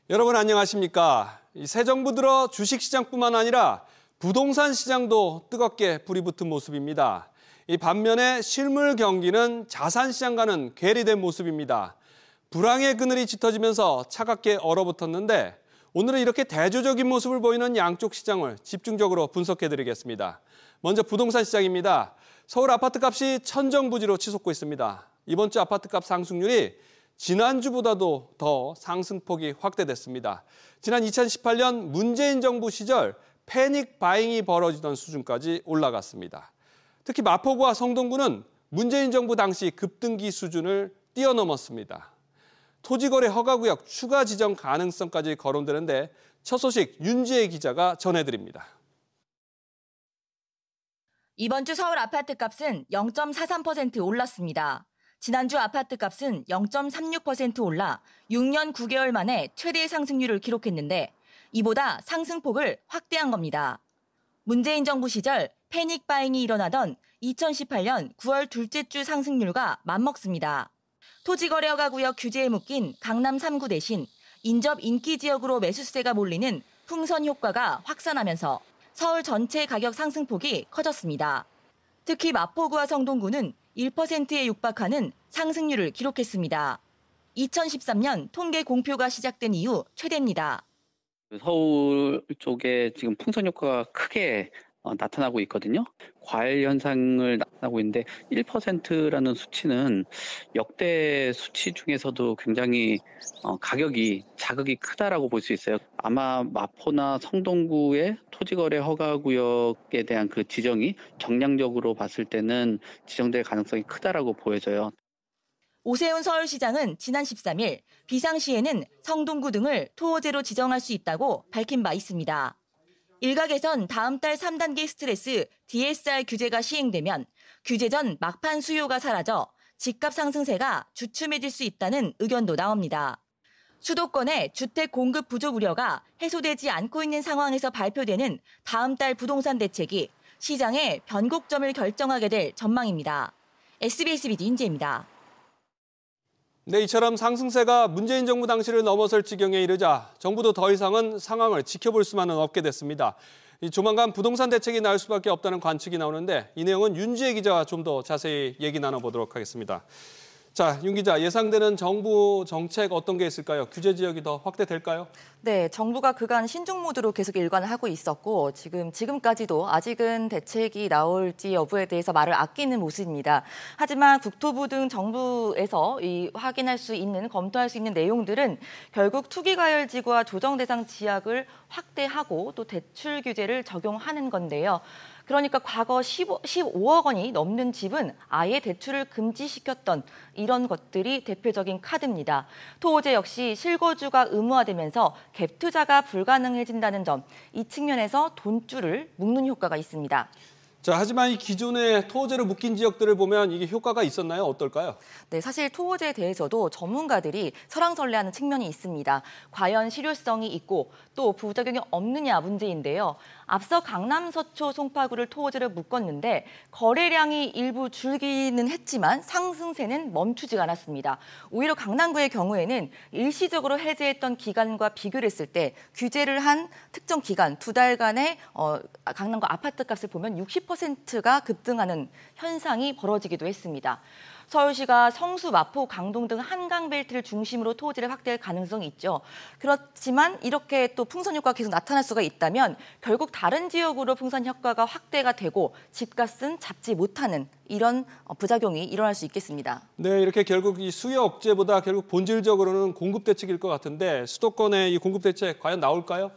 여러분 안녕하십니까? 새 정부 들어 주식시장뿐만 아니라 부동산 시장도 뜨겁게 불이 붙은 모습입니다. 반면에 실물 경기는 자산시장과는 괴리된 모습입니다. 불황의 그늘이 짙어지면서 차갑게 얼어붙었는데 오늘은 이렇게 대조적인 모습을 보이는 양쪽 시장을 집중적으로 분석해드리겠습니다. 먼저 부동산 시장입니다. 서울 아파트값이 천정부지로 치솟고 있습니다. 이번 주 아파트값 상승률이 지난주보다도 더 상승폭이 확대됐습니다. 지난 2018년 문재인 정부 시절 패닉 바잉이 벌어지던 수준까지 올라갔습니다. 특히 마포구와 성동구는 문재인 정부 당시 급등기 수준을 뛰어넘었습니다. 토지거래 허가구역 추가 지정 가능성까지 거론되는데 첫 소식 윤지혜 기자가 전해드립니다. 이번 주 서울 아파트값은 0.43% 올랐습니다. 지난주 아파트값은 0.36% 올라 6년 9개월 만에 최대 상승률을 기록했는데 이보다 상승폭을 확대한 겁니다. 문재인 정부 시절 패닉 바잉이 일어나던 2018년 9월 둘째 주 상승률과 맞먹습니다. 토지거래 허가구역 규제에 묶인 강남 3구 대신 인접 인기 지역으로 매수세가 몰리는 풍선 효과가 확산하면서 서울 전체 가격 상승폭이 커졌습니다. 특히 마포구와 성동구는 1%에 육박하는 상승률을 기록했습니다. 2013년 통계 공표가 시작된 이후 최대입니다. 서울 쪽에 지금 풍선 효과가 크게 나타나고 있거든요. 과열 현상을 나타나고 있는데 1%라는 수치는 역대 수치 중에서도 굉장히 가격이 자극이 크다라고 볼 수 있어요. 아마 마포나 성동구의 토지거래 허가구역에 대한 그 지정이 정량적으로 봤을 때는 지정될 가능성이 크다라고 보여져요. 오세훈 서울시장은 지난 13일 비상시에는 성동구 등을 토호제로 지정할 수 있다고 밝힌 바 있습니다. 일각에선 다음 달 3단계 스트레스 DSR 규제가 시행되면 규제 전 막판 수요가 사라져 집값 상승세가 주춤해질 수 있다는 의견도 나옵니다. 수도권의 주택 공급 부족 우려가 해소되지 않고 있는 상황에서 발표되는 다음 달 부동산 대책이 시장의 변곡점을 결정하게 될 전망입니다. SBS BD 윤지혜입니다. 네, 이처럼 상승세가 문재인 정부 당시를 넘어설 지경에 이르자 정부도 더 이상은 상황을 지켜볼 수만은 없게 됐습니다. 조만간 부동산 대책이 나올 수밖에 없다는 관측이 나오는데 이 내용은 윤지혜 기자와 좀 더 자세히 얘기 나눠보도록 하겠습니다. 자, 윤 기자, 예상되는 정부 정책 어떤 게 있을까요? 규제 지역이 더 확대될까요? 네, 정부가 그간 신중 모드로 계속 일관을 하고 있었고 지금까지도 아직은 대책이 나올지 여부에 대해서 말을 아끼는 모습입니다. 하지만 국토부 등 정부에서 확인할 수 있는, 검토할 수 있는 내용들은 결국 투기과열지구와 조정 대상 지역을 확대하고 또 대출 규제를 적용하는 건데요. 그러니까 과거 15억 원이 넘는 집은 아예 대출을 금지시켰던 이런 것들이 대표적인 카드입니다. 토호제 역시 실거주가 의무화되면서 갭 투자가 불가능해진다는 점, 이 측면에서 돈줄을 묶는 효과가 있습니다. 자, 하지만 이 기존의 토호제로 묶인 지역들을 보면 이게 효과가 있었나요? 어떨까요? 네, 사실 토호제에 대해서도 전문가들이 설왕설래하는 측면이 있습니다. 과연 실효성이 있고 또 부작용이 없느냐 문제인데요. 앞서 강남 서초 송파구를 토호제로 묶었는데 거래량이 일부 줄기는 했지만 상승세는 멈추지가 않았습니다. 오히려 강남구의 경우에는 일시적으로 해제했던 기간과 비교를 했을 때 규제를 한 특정 기간, 2달간의 강남구 아파트값을 보면 60%가 급등하는 현상이 벌어지기도 했습니다. 서울시가 성수, 마포, 강동 등 한강 벨트를 중심으로 토지를 확대할 가능성이 있죠. 그렇지만 이렇게 또 풍선 효과가 계속 나타날 수가 있다면 결국 다른 지역으로 풍선 효과가 확대가 되고 집값은 잡지 못하는 이런 부작용이 일어날 수 있겠습니다. 네, 이렇게 결국 이 수요 억제보다 결국 본질적으로는 공급 대책일 것 같은데 수도권의 이 공급 대책 과연 나올까요?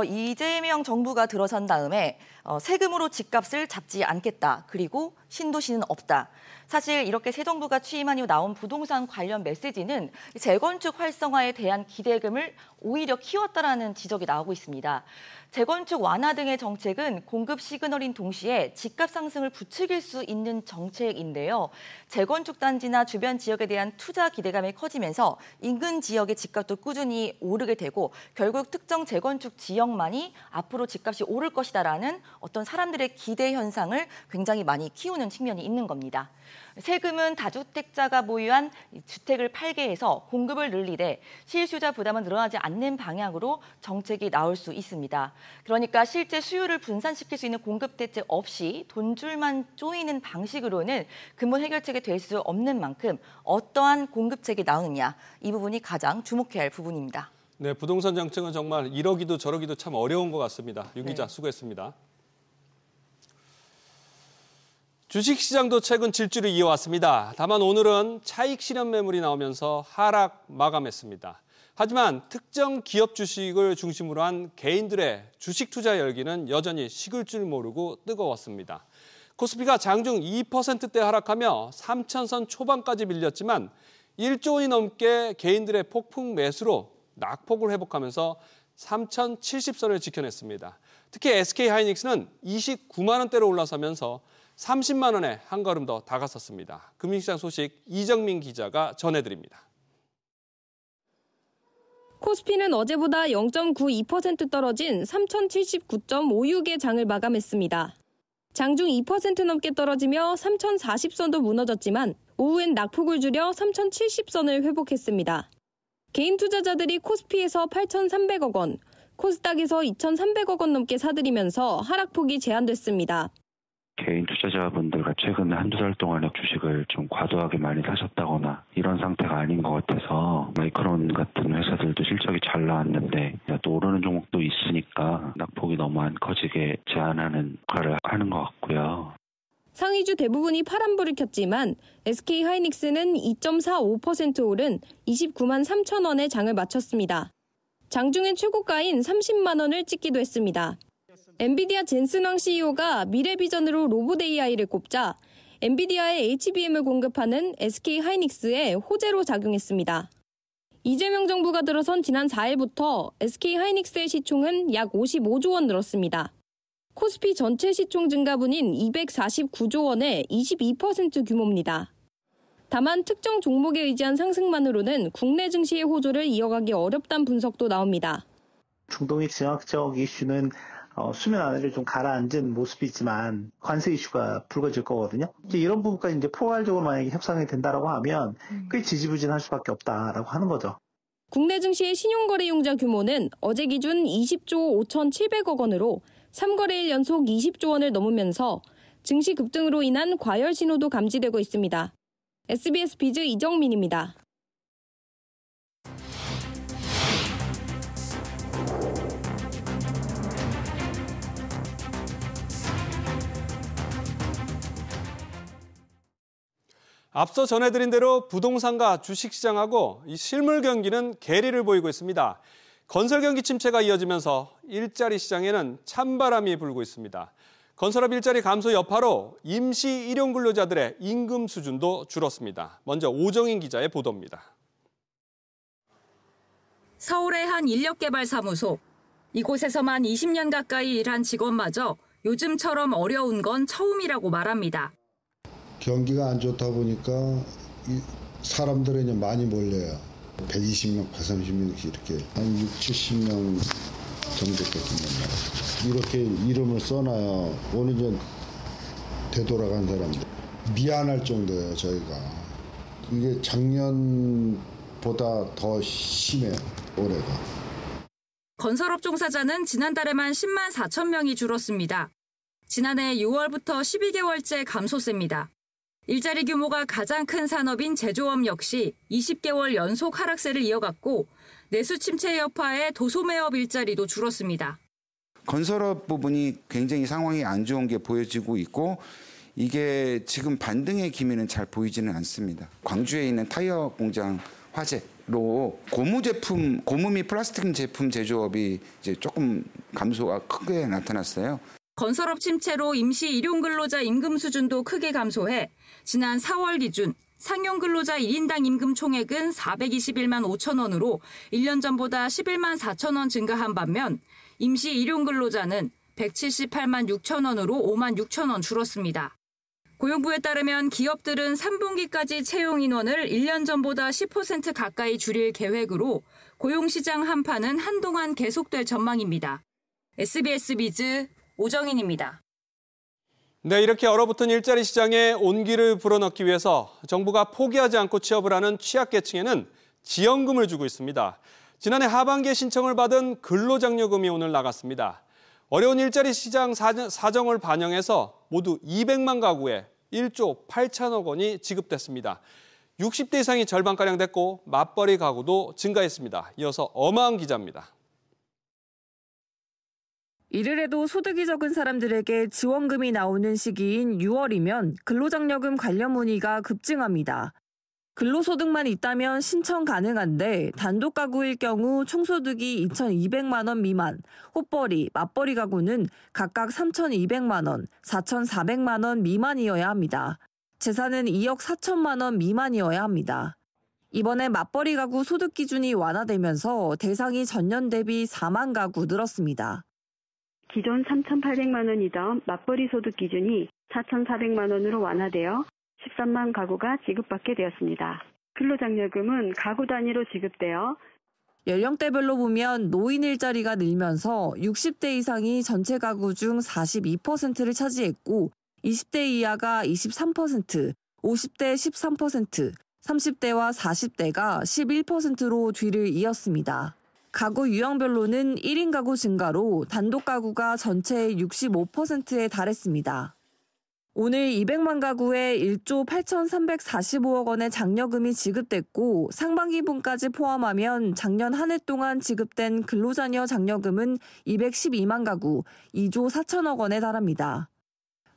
이재명 정부가 들어선 다음에 세금으로 집값을 잡지 않겠다. 그리고 신도시는 없다. 사실 이렇게 새 정부가 취임한 이후 나온 부동산 관련 메시지는 재건축 활성화에 대한 기대감을 오히려 키웠다라는 지적이 나오고 있습니다. 재건축 완화 등의 정책은 공급 시그널인 동시에 집값 상승을 부추길 수 있는 정책인데요. 재건축 단지나 주변 지역에 대한 투자 기대감이 커지면서 인근 지역의 집값도 꾸준히 오르게 되고 결국 특정 재건축 지역만이 앞으로 집값이 오를 것이다라는 어떤 사람들의 기대 현상을 굉장히 많이 키우는 해주는 측면이 있는 겁니다. 세금은 다주택자가 보유한 주택을 팔게 해서 공급을 늘리되 실수요자 부담은 늘어나지 않는 방향으로 정책이 나올 수 있습니다. 그러니까 실제 수요를 분산시킬 수 있는 공급 대책 없이 돈줄만 쪼이는 방식으로는 근본 해결책이 될 수 없는 만큼 어떠한 공급책이 나오느냐, 이 부분이 가장 주목해야 할 부분입니다. 네, 부동산 정책은 정말 이러기도 저러기도 참 어려운 것 같습니다. 윤 기자, 수고했습니다. 주식시장도 최근 질주를 이어왔습니다. 다만 오늘은 차익 실현 매물이 나오면서 하락 마감했습니다. 하지만 특정 기업 주식을 중심으로 한 개인들의 주식 투자 열기는 여전히 식을 줄 모르고 뜨거웠습니다. 코스피가 장중 2%대 하락하며 3,000선 초반까지 밀렸지만 1조 원이 넘게 개인들의 폭풍 매수로 낙폭을 회복하면서 3,070선을 지켜냈습니다. 특히 SK하이닉스는 29만 원대로 올라서면서 30만 원에 한 걸음 더 다가섰습니다. 금융시장 소식 이정민 기자가 전해드립니다. 코스피는 어제보다 0.92% 떨어진 3,079.56의 장을 마감했습니다. 장중 2% 넘게 떨어지며 3,040선도 무너졌지만 오후엔 낙폭을 줄여 3,070선을 회복했습니다. 개인 투자자들이 코스피에서 8,300억 원, 코스닥에서 2,300억 원 넘게 사들이면서 하락폭이 제한됐습니다. 개인 투자자분들과 최근 한두 달 동안에 주식을 좀 과도하게 많이 사셨다거나 이런 상태가 아닌 것 같아서 마이크론 같은 회사들도 실적이 잘 나왔는데 또 오르는 종목도 있으니까 낙폭이 너무 안 커지게 제한하는 역할을 하는 것 같고요. 상위주 대부분이 파란불을 켰지만 SK하이닉스는 2.45% 오른 29만 3천 원의 장을 마쳤습니다. 장중엔 최고가인 30만 원을 찍기도 했습니다. 엔비디아 젠슨 황 CEO가 미래 비전으로 로봇 AI를 꼽자 엔비디아의 HBM을 공급하는 SK하이닉스에 호재로 작용했습니다. 이재명 정부가 들어선 지난 4일부터 SK하이닉스의 시총은 약 55조 원 늘었습니다. 코스피 전체 시총 증가분인 249조 원의 22% 규모입니다. 다만 특정 종목에 의지한 상승만으로는 국내 증시의 호조를 이어가기 어렵다는 분석도 나옵니다. 중동의 지정학적 이슈는 수면 아래를 좀 가라앉은 모습이지만 관세 이슈가 불거질 거거든요. 이제 이런 부분까지 이제 포괄적으로 만약에 협상이 된다라고 하면 꽤 지지부진할 수밖에 없다라고 하는 거죠. 국내 증시의 신용거래용자 규모는 어제 기준 20조 5,700억 원으로 3거래일 연속 20조 원을 넘으면서 증시 급등으로 인한 과열 신호도 감지되고 있습니다. SBS 비즈 이정민입니다. 앞서 전해드린 대로 부동산과 주식시장하고 이 실물 경기는 괴리를 보이고 있습니다. 건설 경기 침체가 이어지면서 일자리 시장에는 찬바람이 불고 있습니다. 건설업 일자리 감소 여파로 임시 일용 근로자들의 임금 수준도 줄었습니다. 먼저 오정인 기자의 보도입니다. 서울의 한 인력개발사무소. 이곳에서만 20년 가까이 일한 직원마저 요즘처럼 어려운 건 처음이라고 말합니다. 경기가 안 좋다 보니까 사람들이 많이 몰려요. 120명, 130명씩 이렇게 한 6, 70명 정도거든요. 이렇게 이름을 써놔야 어느 정도 되돌아간 사람들. 미안할 정도예요, 저희가. 이게 작년보다 더 심해요, 올해가. 건설업 종사자는 지난달에만 10만 4천 명이 줄었습니다. 지난해 6월부터 12개월째 감소세입니다. 일자리 규모가 가장 큰 산업인 제조업 역시 20개월 연속 하락세를 이어갔고 내수 침체 여파에 도소매업 일자리도 줄었습니다. 건설업 부분이 굉장히 상황이 안 좋은 게 보여지고 있고 이게 지금 반등의 기미는 잘 보이지는 않습니다. 광주에 있는 타이어 공장 화재로 고무 및 플라스틱 제품 제조업이 이제 조금 감소가 크게 나타났어요. 건설업 침체로 임시 일용 근로자 임금 수준도 크게 감소해 지난 4월 기준 상용 근로자 1인당 임금 총액은 421만 5천 원으로 1년 전보다 11만 4천 원 증가한 반면 임시 일용 근로자는 178만 6천 원으로 5만 6천 원 줄었습니다. 고용부에 따르면 기업들은 3분기까지 채용 인원을 1년 전보다 10% 가까이 줄일 계획으로 고용시장 한파는 한동안 계속될 전망입니다. SBS 비즈 오정인입니다. 네, 이렇게 얼어붙은 일자리 시장에 온기를 불어넣기 위해서 정부가 포기하지 않고 취업을 하는 취약계층에는 지원금을 주고 있습니다. 지난해 하반기에 신청을 받은 근로장려금이 오늘 나갔습니다. 어려운 일자리 시장 사정을 반영해서 모두 200만 가구에 1조 8천억 원이 지급됐습니다. 60대 이상이 절반가량 됐고 맞벌이 가구도 증가했습니다. 이어서 엄하은 기자입니다. 이르래도 소득이 적은 사람들에게 지원금이 나오는 시기인 6월이면 근로장려금 관련 문의가 급증합니다. 근로소득만 있다면 신청 가능한데 단독 가구일 경우 총소득이 2,200만 원 미만, 호벌이, 맞벌이 가구는 각각 3,200만 원, 4,400만 원 미만이어야 합니다. 재산은 2억 4천만 원 미만이어야 합니다. 이번에 맞벌이 가구 소득 기준이 완화되면서 대상이 전년 대비 4만 가구 늘었습니다. 기존 3,800만 원이던 맞벌이 소득 기준이 4,400만 원으로 완화되어 13만 가구가 지급받게 되었습니다. 근로장려금은 가구 단위로 지급되어 연령대별로 보면 노인 일자리가 늘면서 60대 이상이 전체 가구 중 42%를 차지했고 20대 이하가 23%, 50대 13%, 30대와 40대가 11%로 뒤를 이었습니다. 가구 유형별로는 1인 가구 증가로 단독 가구가 전체의 65%에 달했습니다. 오늘 200만 가구에 1조 8,345억 원의 장려금이 지급됐고 상반기 분까지 포함하면 작년 한 해 동안 지급된 근로자녀 장려금은 212만 가구, 2조 4천억 원에 달합니다.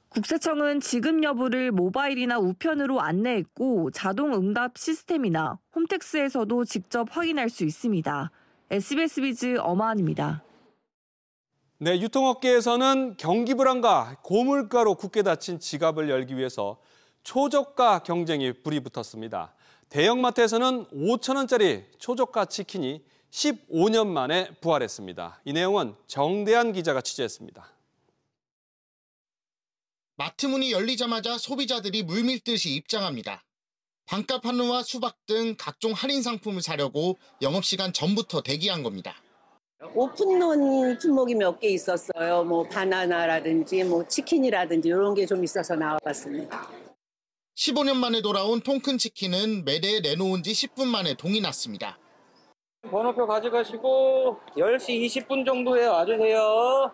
국세청은 지급 여부를 모바일이나 우편으로 안내했고 자동 응답 시스템이나 홈택스에서도 직접 확인할 수 있습니다. SBS 비즈 엄하은입니다. 네, 유통업계에서는 경기 불안과 고물가로 굳게 닫힌 지갑을 열기 위해서 초저가 경쟁이 불이 붙었습니다. 대형마트에서는 5천 원짜리 초저가 치킨이 15년 만에 부활했습니다. 이 내용은 정대한 기자가 취재했습니다. 마트 문이 열리자마자 소비자들이 물밀듯이 입장합니다. 반값 한우와 수박 등 각종 할인 상품을 사려고 영업시간 전부터 대기한 겁니다. 오픈런 품목이 몇 개 있었어요. 뭐 바나나라든지 뭐 치킨이라든지 이런 게 좀 있어서 나와봤습니다. 15년 만에 돌아온 통큰 치킨은 매대에 내놓은 지 10분 만에 동이 났습니다. 번호표 가져가시고 10시 20분 정도에 와주세요.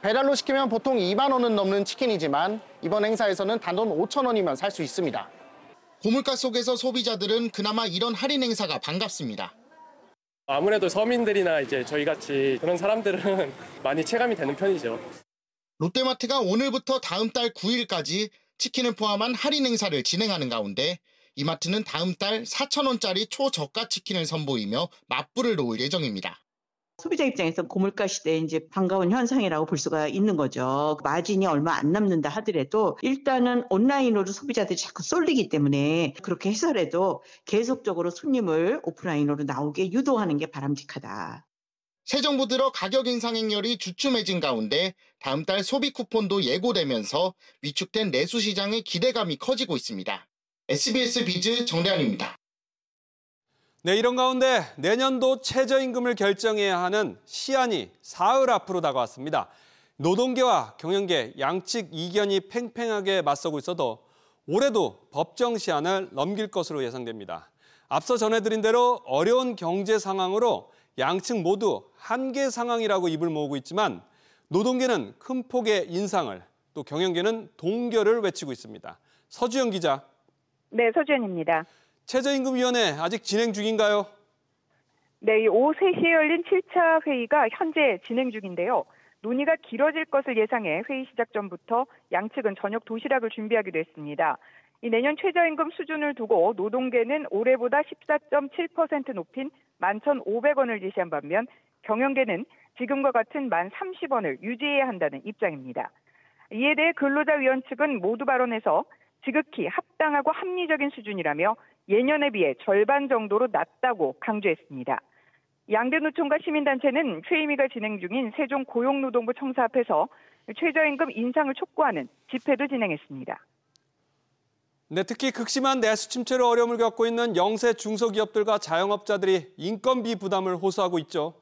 배달로 시키면 보통 2만 원은 넘는 치킨이지만 이번 행사에서는 단돈 5천 원이면 살 수 있습니다. 고물가 속에서 소비자들은 그나마 이런 할인 행사가 반갑습니다. 아무래도 서민들이나 이제 저희같이 그런 사람들은 많이 체감이 되는 편이죠. 롯데마트가 오늘부터 다음 달 9일까지 치킨을 포함한 할인 행사를 진행하는 가운데 이마트는 다음 달 4,000원짜리 초저가 치킨을 선보이며 맞불을 놓을 예정입니다. 소비자 입장에서 고물가 시대에 이제 반가운 현상이라고 볼 수가 있는 거죠. 마진이 얼마 안 남는다 하더라도 일단은 온라인으로 소비자들이 자꾸 쏠리기 때문에 그렇게 해서라도 계속적으로 손님을 오프라인으로 나오게 유도하는 게 바람직하다. 새 정부 들어 가격 인상 행렬이 주춤해진 가운데 다음 달 소비 쿠폰도 예고되면서 위축된 내수 시장의 기대감이 커지고 있습니다. SBS 비즈 정대한입니다. 네, 이런 가운데 내년도 최저임금을 결정해야 하는 시한이 사흘 앞으로 다가왔습니다. 노동계와 경영계 양측 이견이 팽팽하게 맞서고 있어도 올해도 법정 시한을 넘길 것으로 예상됩니다. 앞서 전해드린 대로 어려운 경제 상황으로 양측 모두 한계 상황이라고 입을 모으고 있지만 노동계는 큰 폭의 인상을, 또 경영계는 동결을 외치고 있습니다. 서주영 기자. 네, 서주영입니다. 최저임금위원회 아직 진행 중인가요? 네, 오후 3시에 열린 7차 회의가 현재 진행 중인데요. 논의가 길어질 것을 예상해 회의 시작 전부터 양측은 저녁 도시락을 준비하기도 했습니다. 이 내년 최저임금 수준을 두고 노동계는 올해보다 14.7% 높인 11,500원을 제시한 반면 경영계는 지금과 같은 1030원을 유지해야 한다는 입장입니다. 이에 대해 근로자위원 측은 모두 발언해서 지극히 합당하고 합리적인 수준이라며 예년에 비해 절반 정도로 낮다고 강조했습니다. 양대 노총과 시민단체는 최임위가 진행 중인 세종 고용노동부 청사 앞에서 최저임금 인상을 촉구하는 집회도 진행했습니다. 네, 특히 극심한 내수 침체로 어려움을 겪고 있는 영세 중소기업들과 자영업자들이 인건비 부담을 호소하고 있죠.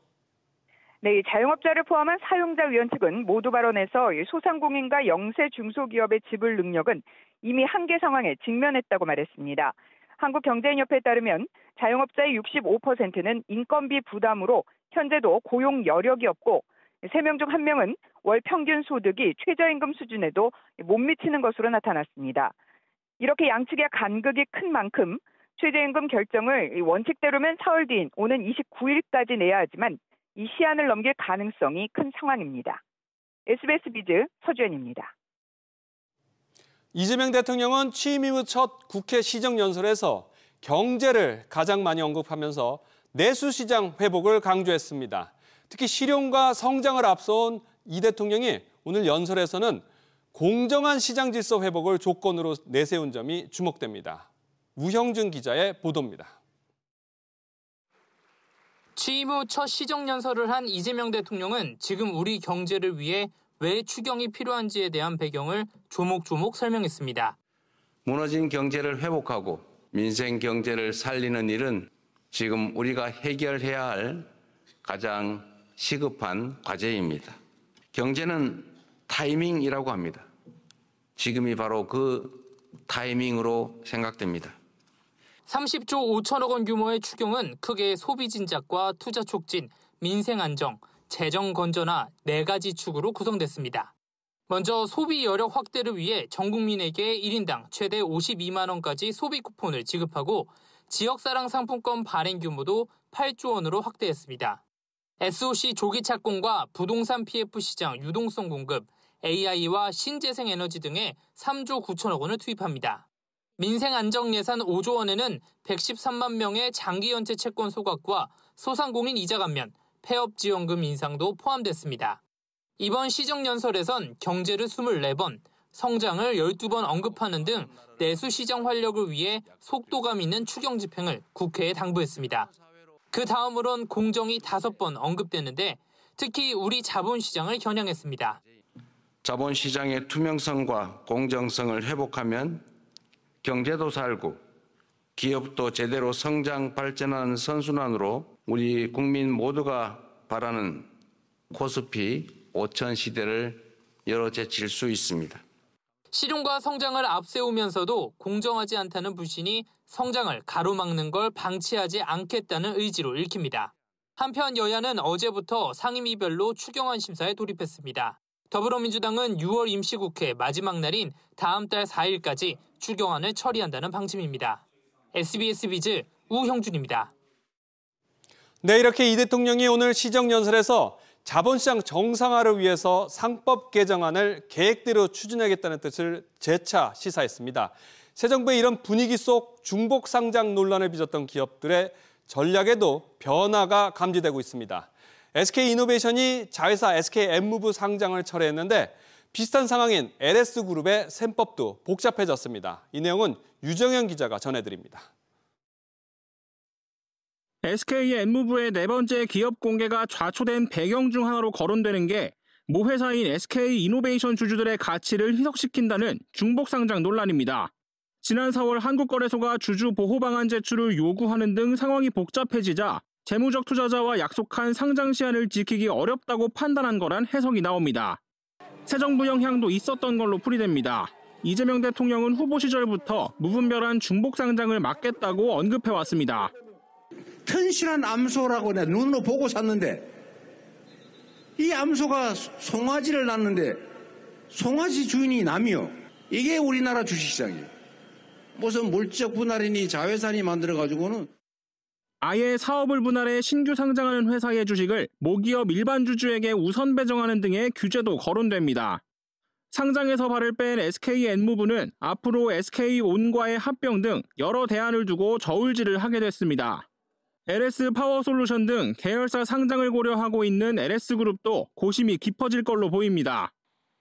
네, 자영업자를 포함한 사용자 위원 측은 모두 발언에서 소상공인과 영세 중소기업의 지불 능력은 이미 한계 상황에 직면했다고 말했습니다. 한국경제인협회에 따르면 자영업자의 65%는 인건비 부담으로 현재도 고용 여력이 없고 3명 중 1명은 월 평균 소득이 최저임금 수준에도 못 미치는 것으로 나타났습니다. 이렇게 양측의 간극이 큰 만큼 최저임금 결정을 원칙대로면 사흘 뒤인 오는 29일까지 내야 하지만 이 시한을 넘길 가능성이 큰 상황입니다. SBS 비즈 서주연입니다. 이재명 대통령은 취임 이후 첫 국회 시정연설에서 경제를 가장 많이 언급하면서 내수시장 회복을 강조했습니다. 특히 실용과 성장을 앞서온 이 대통령이 오늘 연설에서는 공정한 시장 질서 회복을 조건으로 내세운 점이 주목됩니다. 우형준 기자의 보도입니다. 취임 후 첫 시정연설을 한 이재명 대통령은 지금 우리 경제를 위해 왜 추경이 필요한지에 대한 배경을 조목조목 설명했습니다. 무너진 경제를 회복하고 민생 경제를 살리는 일은 지금 우리가 해결해야 할 가장 시급한 과제입니다. 경제는 타이밍이라고 합니다. 지금이 바로 그 타이밍으로 생각됩니다. 30조 5천억 원 규모의 추경은 크게 소비 진작과 투자 촉진, 민생 안정, 재정 건전화 4가지 축으로 구성됐습니다. 먼저 소비 여력 확대를 위해 전 국민에게 1인당 최대 52만 원까지 소비 쿠폰을 지급하고 지역사랑 상품권 발행 규모도 8조 원으로 확대했습니다. SOC 조기 착공과 부동산 PF 시장 유동성 공급, AI와 신재생 에너지 등에 3조 9천억 원을 투입합니다. 민생 안정 예산 5조 원에는 113만 명의 장기 연체 채권 소각과 소상공인 이자 감면, 폐업 지원금 인상도 포함됐습니다. 이번 시정연설에선 경제를 24번, 성장을 12번 언급하는 등 내수 시장 활력을 위해 속도감 있는 추경 집행을 국회에 당부했습니다. 그 다음으론 공정이 5번 언급됐는데 특히 우리 자본시장을 겨냥했습니다. 자본시장의 투명성과 공정성을 회복하면 경제도 살고 기업도 제대로 성장 발전하는 선순환으로 우리 국민 모두가 바라는 코스피 5천 시대를 열어제칠 수 있습니다. 실용과 성장을 앞세우면서도 공정하지 않다는 불신이 성장을 가로막는 걸 방치하지 않겠다는 의지로 읽힙니다. 한편 여야는 어제부터 상임위별로 추경안 심사에 돌입했습니다. 더불어민주당은 6월 임시국회 마지막 날인 다음 달 4일까지 추경안을 처리한다는 방침입니다. SBS 비즈 우형준입니다. 네, 이렇게 이 대통령이 오늘 시정연설에서 자본시장 정상화를 위해서 상법 개정안을 계획대로 추진하겠다는 뜻을 재차 시사했습니다. 새 정부의 이런 분위기 속 중복 상장 논란을 빚었던 기업들의 전략에도 변화가 감지되고 있습니다. SK이노베이션이 자회사 SK엠무브 상장을 철회했는데 비슷한 상황인 LS그룹의 셈법도 복잡해졌습니다. 이 내용은 유정현 기자가 전해드립니다. SK엠무브의 4번째 기업 공개가 좌초된 배경 중 하나로 거론되는 게 모 회사인 SK이노베이션 주주들의 가치를 희석시킨다는 중복 상장 논란입니다. 지난 4월 한국거래소가 주주 보호 방안 제출을 요구하는 등 상황이 복잡해지자 재무적 투자자와 약속한 상장 시한을 지키기 어렵다고 판단한 거란 해석이 나옵니다. 새 정부 영향도 있었던 걸로 풀이됩니다. 이재명 대통령은 후보 시절부터 무분별한 중복 상장을 막겠다고 언급해왔습니다. 튼실한 암소라고 내가 눈으로 보고 샀는데 이 암소가 송아지를 낳는데 송아지 주인이 남이요. 이게 우리나라 주식시장이에요. 무슨 물적 분할이니 자회사니 만들어가지고는. 아예 사업을 분할해 신규 상장하는 회사의 주식을 모기업 일반 주주에게 우선 배정하는 등의 규제도 거론됩니다. 상장에서 발을 뺀 SK엔무브는 앞으로 SK온과의 합병 등 여러 대안을 두고 저울질을 하게 됐습니다. LS파워솔루션 등 계열사 상장을 고려하고 있는 LS그룹도 고심이 깊어질 걸로 보입니다.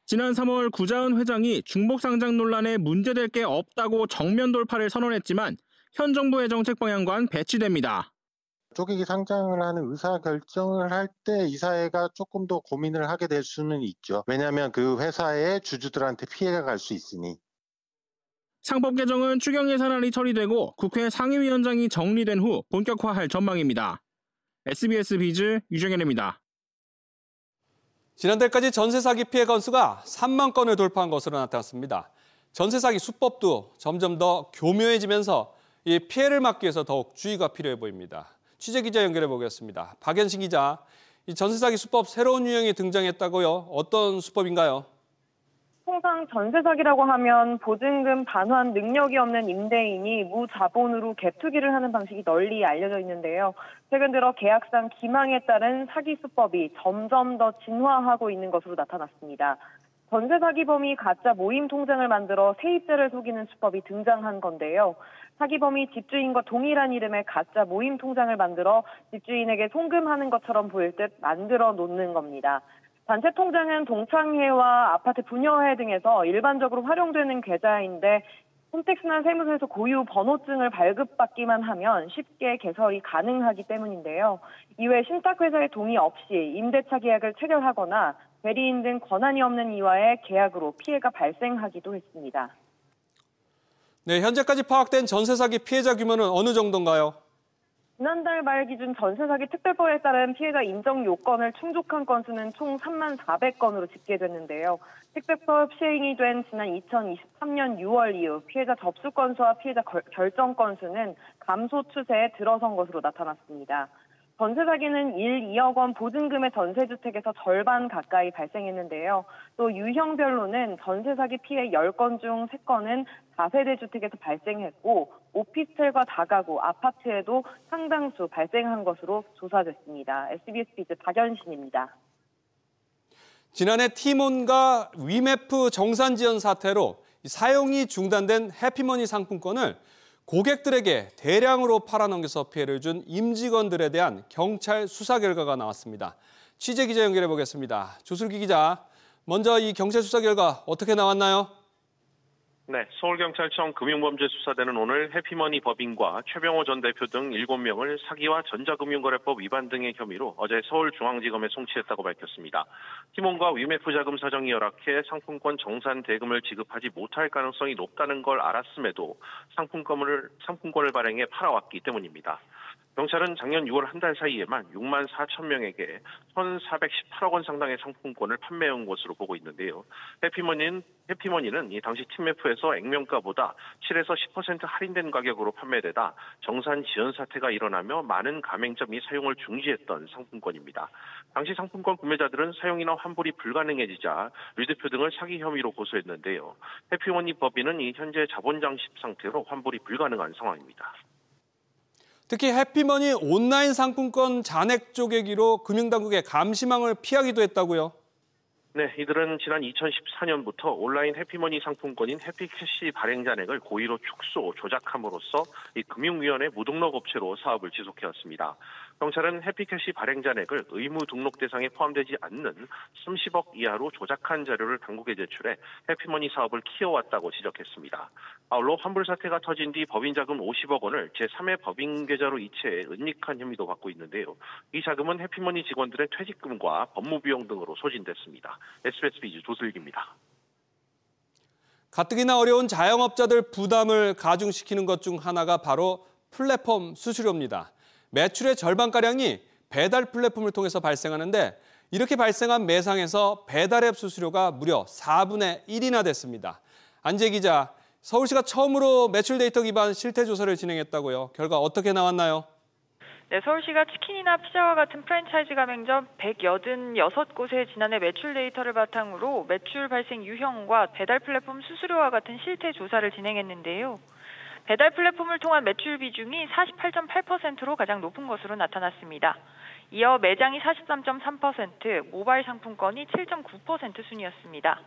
지난 3월 구자은 회장이 중복 상장 논란에 문제될 게 없다고 정면 돌파를 선언했지만 현 정부의 정책 방향과는 배치됩니다. 쪼개기 상장을 하는 의사결정을 할 때 이사회가 조금 더 고민을 하게 될 수는 있죠. 왜냐하면 그 회사의 주주들한테 피해가 갈 수 있으니. 상법 개정은 추경 예산안이 처리되고 국회 상임위원장이 정리된 후 본격화할 전망입니다. SBS 비즈 유정현입니다. 지난달까지 전세 사기 피해 건수가 3만 건을 돌파한 것으로 나타났습니다. 전세 사기 수법도 점점 더 교묘해지면서 이 피해를 막기 위해서 더욱 주의가 필요해 보입니다. 취재 기자 연결해 보겠습니다. 박연신 기자, 이 전세 사기 수법 새로운 유형이 등장했다고요? 어떤 수법인가요? 통상 전세 사기라고 하면 보증금 반환 능력이 없는 임대인이 무자본으로 갭 투기를 하는 방식이 널리 알려져 있는데요. 최근 들어 계약상 기망에 따른 사기 수법이 점점 더 진화하고 있는 것으로 나타났습니다. 전세 사기범이 가짜 모임 통장을 만들어 세입자를 속이는 수법이 등장한 건데요. 사기범이 집주인과 동일한 이름의 가짜 모임 통장을 만들어 집주인에게 송금하는 것처럼 보일 듯 만들어 놓는 겁니다. 단체 통장은 동창회와 아파트 분여회 등에서 일반적으로 활용되는 계좌인데 홈택스나 세무서에서 고유 번호증을 발급받기만 하면 쉽게 개설이 가능하기 때문인데요. 이외 신탁회사의 동의 없이 임대차 계약을 체결하거나 대리인 등 권한이 없는 이와의 계약으로 피해가 발생하기도 했습니다. 네, 현재까지 파악된 전세 사기 피해자 규모는 어느 정도인가요? 지난달 말 기준 전세 사기 특별법에 따른 피해자 인정 요건을 충족한 건수는 총 3만 400건으로 집계됐는데요. 특별법 시행이 된 지난 2023년 6월 이후 피해자 접수 건수와 피해자 결정 건수는 감소 추세에 들어선 것으로 나타났습니다. 전세 사기는 2억 원 보증금의 전세주택에서 절반 가까이 발생했는데요. 또 유형별로는 전세 사기 피해 10건 중 3건은 다세대 주택에서 발생했고 오피스텔과 다가구, 아파트에도 상당수 발생한 것으로 조사됐습니다. SBS 비즈 박연신입니다. 지난해 티몬과 위메프 정산 지연 사태로 사용이 중단된 해피머니 상품권을 고객들에게 대량으로 팔아넘겨서 피해를 준 임직원들에 대한 경찰 수사 결과가 나왔습니다. 취재 기자 연결해 보겠습니다. 조슬기 기자, 먼저 이 경찰 수사 결과 어떻게 나왔나요? 네, 서울경찰청 금융범죄수사대는 오늘 해피머니 법인과 최병호 전 대표 등 7명을 사기와 전자금융거래법 위반 등의 혐의로 어제 서울중앙지검에 송치했다고 밝혔습니다. 티몬과 위메프 자금 사정이 열악해 상품권 정산 대금을 지급하지 못할 가능성이 높다는 걸 알았음에도 상품권을 발행해 팔아왔기 때문입니다. 경찰은 작년 6월 한 달 사이에만 6만 4천 명에게 1,418억 원 상당의 상품권을 판매한 것으로 보고 있는데요. 해피머니는 이 당시 팀메프에서 액면가보다 7에서 10% 할인된 가격으로 판매되다 정산 지연 사태가 일어나며 많은 가맹점이 사용을 중지했던 상품권입니다. 당시 상품권 구매자들은 사용이나 환불이 불가능해지자 류 대표 등을 사기 혐의로 고소했는데요. 해피머니 법인은 이 현재 자본 장식 상태로 환불이 불가능한 상황입니다. 특히 해피머니 온라인 상품권 잔액 쪼개기로 금융당국의 감시망을 피하기도 했다고요? 네, 이들은 지난 2014년부터 온라인 해피머니 상품권인 해피캐시 발행 잔액을 고의로 축소, 조작함으로써 이 금융위원회 무등록 업체로 사업을 지속해왔습니다. 경찰은 해피캐시 발행 잔액을 의무 등록 대상에 포함되지 않는 30억 이하로 조작한 자료를 당국에 제출해 해피머니 사업을 키워왔다고 지적했습니다. 아울러 환불 사태가 터진 뒤 법인 자금 50억 원을 제3의 법인 계좌로 이체해 은닉한 혐의도 받고 있는데요. 이 자금은 해피머니 직원들의 퇴직금과 법무비용 등으로 소진됐습니다. SBS 비즈 조슬기입니다. 가뜩이나 어려운 자영업자들 부담을 가중시키는 것 중 하나가 바로 플랫폼 수수료입니다. 매출의 절반가량이 배달 플랫폼을 통해서 발생하는데 이렇게 발생한 매상에서 배달앱 수수료가 무려 4분의 1이나 됐습니다. 안재 기자, 서울시가 처음으로 매출 데이터 기반 실태 조사를 진행했다고요. 결과 어떻게 나왔나요? 네, 서울시가 치킨이나 피자와 같은 프랜차이즈 가맹점 186곳의 지난해 매출 데이터를 바탕으로 매출 발생 유형과 배달 플랫폼 수수료와 같은 실태 조사를 진행했는데요. 배달 플랫폼을 통한 매출 비중이 48.8%로 가장 높은 것으로 나타났습니다. 이어 매장이 43.3%, 모바일 상품권이 7.9% 순이었습니다.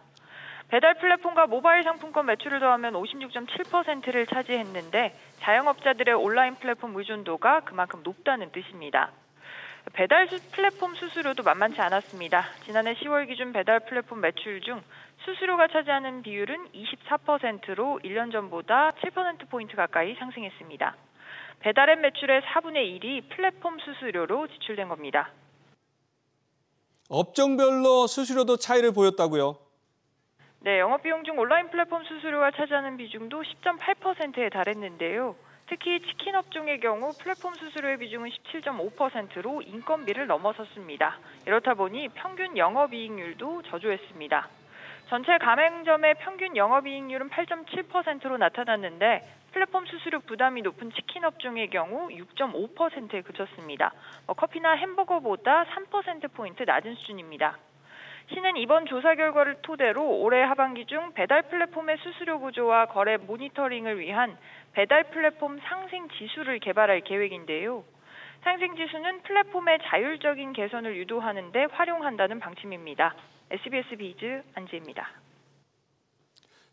배달 플랫폼과 모바일 상품권 매출을 더하면 56.7%를 차지했는데 자영업자들의 온라인 플랫폼 의존도가 그만큼 높다는 뜻입니다. 배달 플랫폼 수수료도 만만치 않았습니다. 지난해 10월 기준 배달 플랫폼 매출 중 수수료가 차지하는 비율은 24%로 1년 전보다 7%포인트 가까이 상승했습니다. 배달앱 매출의 4분의 1이 플랫폼 수수료로 지출된 겁니다. 업종별로 수수료도 차이를 보였다고요? 네, 영업비용 중 온라인 플랫폼 수수료가 차지하는 비중도 10.8%에 달했는데요. 특히 치킨 업종의 경우 플랫폼 수수료의 비중은 17.5%로 인건비를 넘어섰습니다. 이렇다 보니 평균 영업이익률도 저조했습니다. 전체 가맹점의 평균 영업이익률은 8.7%로 나타났는데 플랫폼 수수료 부담이 높은 치킨 업종의 경우 6.5%에 그쳤습니다. 커피나 햄버거보다 3%포인트 낮은 수준입니다. 시는 이번 조사 결과를 토대로 올해 하반기 중 배달 플랫폼의 수수료 구조와 거래 모니터링을 위한 배달 플랫폼 상생 지수를 개발할 계획인데요. 상생 지수는 플랫폼의 자율적인 개선을 유도하는 데 활용한다는 방침입니다. SBS 비즈 안지혜입니다.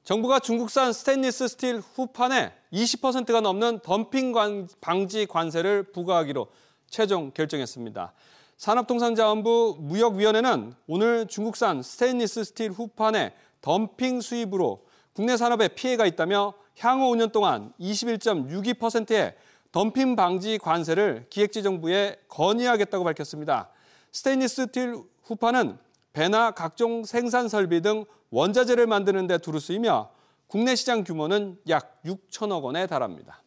정부가 중국산 스테인리스 스틸 후판에 20%가 넘는 덤핑 방지 관세를 부과하기로 최종 결정했습니다. 산업통상자원부 무역위원회는 오늘 중국산 스테인리스 스틸 후판의 덤핑 수입으로 국내 산업에 피해가 있다며 향후 5년 동안 21.62%의 덤핑 방지 관세를 기획재정부에 건의하겠다고 밝혔습니다. 스테인리스 스틸 후판은 배나 각종 생산 설비 등 원자재를 만드는 데 두루 쓰이며 국내 시장 규모는 약 6천억 원에 달합니다.